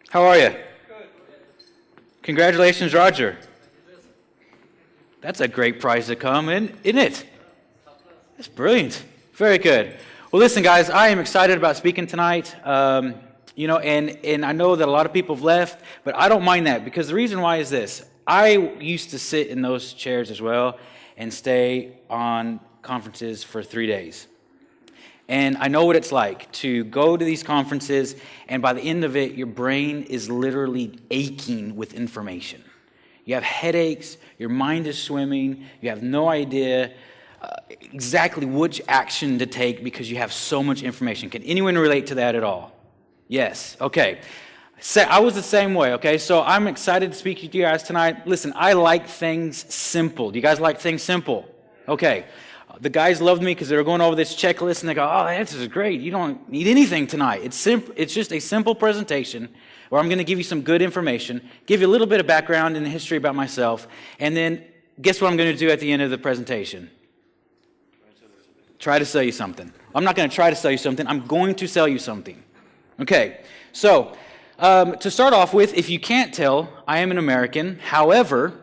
How are you? Congratulations, Roger. That's a great prize to come in, isn't it? That's brilliant. Very good. Well, listen, guys, I am excited about speaking tonight. And I know that a lot of people have left, but I don't mind that because the reason why is this. I used to sit in those chairs as well and stay on conferences for 3 days. And I know what it's like to go to these conferences, and by the end of it, your brain is literally aching with information. You have headaches, your mind is swimming, you have no idea exactly which action to take because you have so much information. Can anyone relate to that at all? Yes, okay. I was the same way, okay? So I'm excited to speak to you guys tonight. Listen, I like things simple. Do you guys like things simple? Okay. The guys loved me because they were going over this checklist and they go, oh, this is great. You don't need anything tonight. It's just a simple presentation where I'm going to give you some good information, give you a little bit of background and history about myself, and then guess what I'm going to do at the end of the presentation? Try to sell you something. I'm not going to try to sell you something. I'm going to sell you something. Okay, so to start off with, if you can't tell, I am an American. However,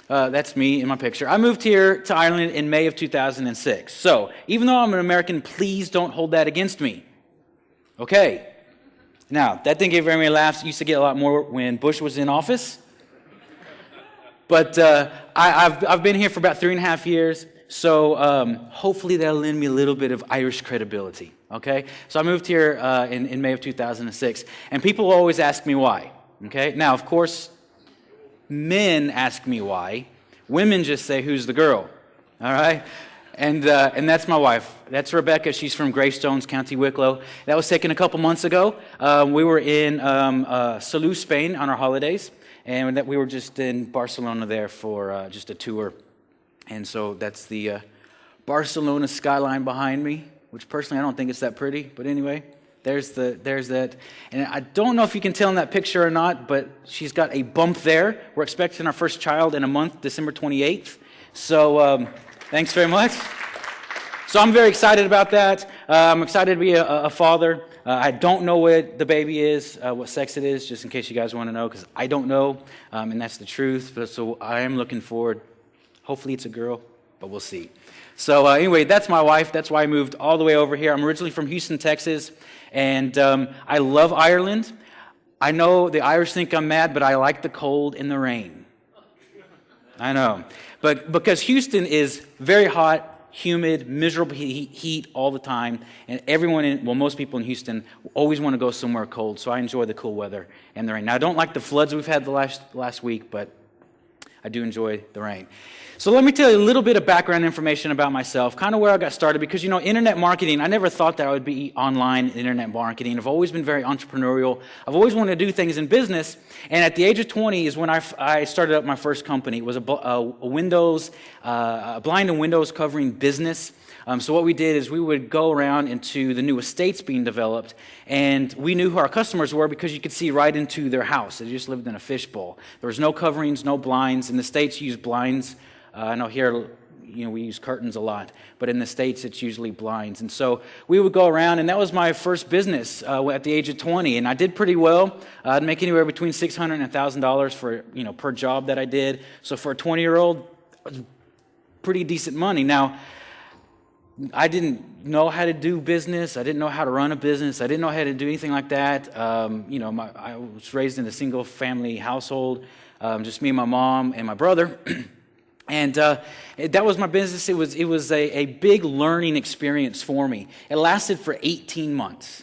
that's me in my picture. I moved here to Ireland in May of 2006. So, even though I'm an American, please don't hold that against me. Okay. Now, that didn't get very many laughs. Used to get a lot more when Bush was in office. But I've been here for about 3.5 years. So, hopefully that'll lend me a little bit of Irish credibility. Okay. So, I moved here in May of 2006. And people always ask me why. Okay. Now, of course, men ask me why. Women just say, who's the girl? All right? And that's my wife. That's Rebecca. She's from Greystones, County Wicklow. That was taken a couple months ago. We were in Salou, Spain on our holidays. And we were just in Barcelona there for just a tour. And so that's the Barcelona skyline behind me, which personally I don't think it's that pretty. But anyway. There's that. And I don't know if you can tell in that picture or not, but she's got a bump there. We're expecting our first child in a month, December 28th. So thanks very much. So I'm very excited about that. I'm excited to be a father. I don't know what the baby is, what sex it is, just in case you guys want to know, because I don't know, and that's the truth. But so I am looking forward. Hopefully it's a girl, but we'll see. So anyway, that's my wife. That's why I moved all the way over here. I'm originally from Houston, Texas. And I love Ireland. I know the Irish think I'm mad, but I like the cold and the rain. I know. But because Houston is very hot, humid, miserable heat all the time. And most people in Houston always want to go somewhere cold. So I enjoy the cool weather and the rain. Now, I don't like the floods we've had the last week, but I do enjoy the rain. So let me tell you a little bit of background information about myself, kind of where I got started, because, internet marketing, I never thought that I would be online in internet marketing. I've always been very entrepreneurial. I've always wanted to do things in business, and at the age of 20 is when I started up my first company. It was a blind and windows covering business. So what we did is we would go around into the new estates being developed, and we knew who our customers were because you could see right into their house. They just lived in a fishbowl. There was no coverings, no blinds. In the States, you use blinds. I know here, we use curtains a lot, but in the States, it's usually blinds. And so we would go around, and that was my first business at the age of 20, and I did pretty well. I'd make anywhere between $600 and $1,000 for, per job that I did. So for a 20-year-old, it was pretty decent money. Now, I didn't know how to do business. I didn't know how to run a business. I didn't know how to do anything like that. I was raised in a single-family household, just me and my mom and my brother. And that was my business. It was a big learning experience for me. It lasted for 18 months.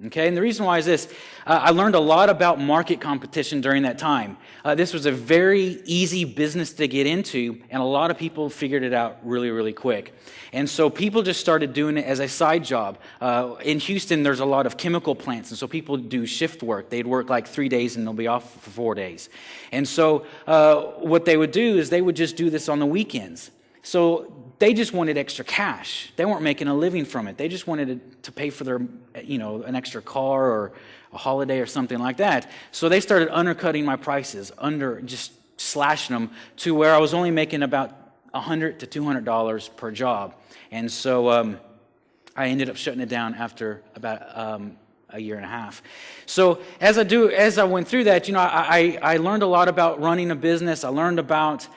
Okay, and the reason why is this. I learned a lot about market competition during that time. This was a very easy business to get into, and a lot of people figured it out really, really quick. And so people just started doing it as a side job. In Houston, there's a lot of chemical plants, and so people do shift work. They'd work like 3 days, and they'll be off for 4 days. And so what they would do is they would just do this on the weekends. So they just wanted extra cash. They weren't making a living from it. They just wanted to pay for their, an extra car or a holiday or something like that. So they started undercutting my prices, just slashing them to where I was only making about $100 to $200 per job. And so I ended up shutting it down after about a year and a half. So as I went through that, I learned a lot about running a business. I learned about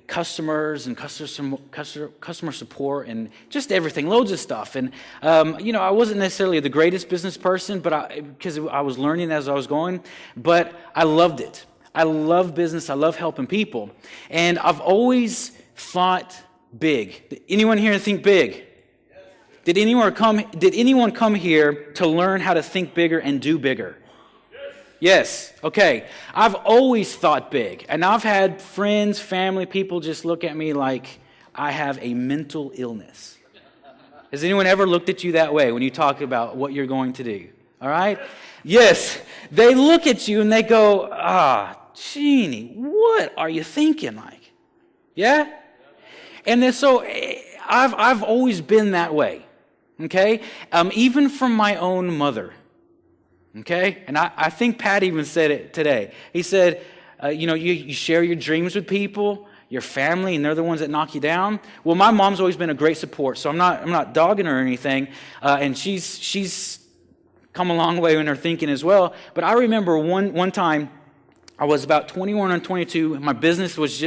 customers and customer support and just everything, loads of stuff. And I wasn't necessarily the greatest business person, but because I was learning as I was going, but I loved it. I love business. I love helping people, and I've always thought big. Did anyone here think big? Did anyone come here to learn how to think bigger and do bigger? Yes. Okay. I've always thought big. And I've had friends, family, people just look at me like I have a mental illness. Has anyone ever looked at you that way when you talk about what you're going to do? All right? Yes. They look at you and they go, Jeannie, what are you thinking like? Yeah? And then so I've always been that way. Okay? Even from my own mother. Okay? And I think Pat even said it today. He said, you share your dreams with people, your family, and they're the ones that knock you down. Well, my mom's always been a great support, so I'm not dogging her or anything. And she's come a long way in her thinking as well. But I remember one time, I was about 21 or 22, my business was just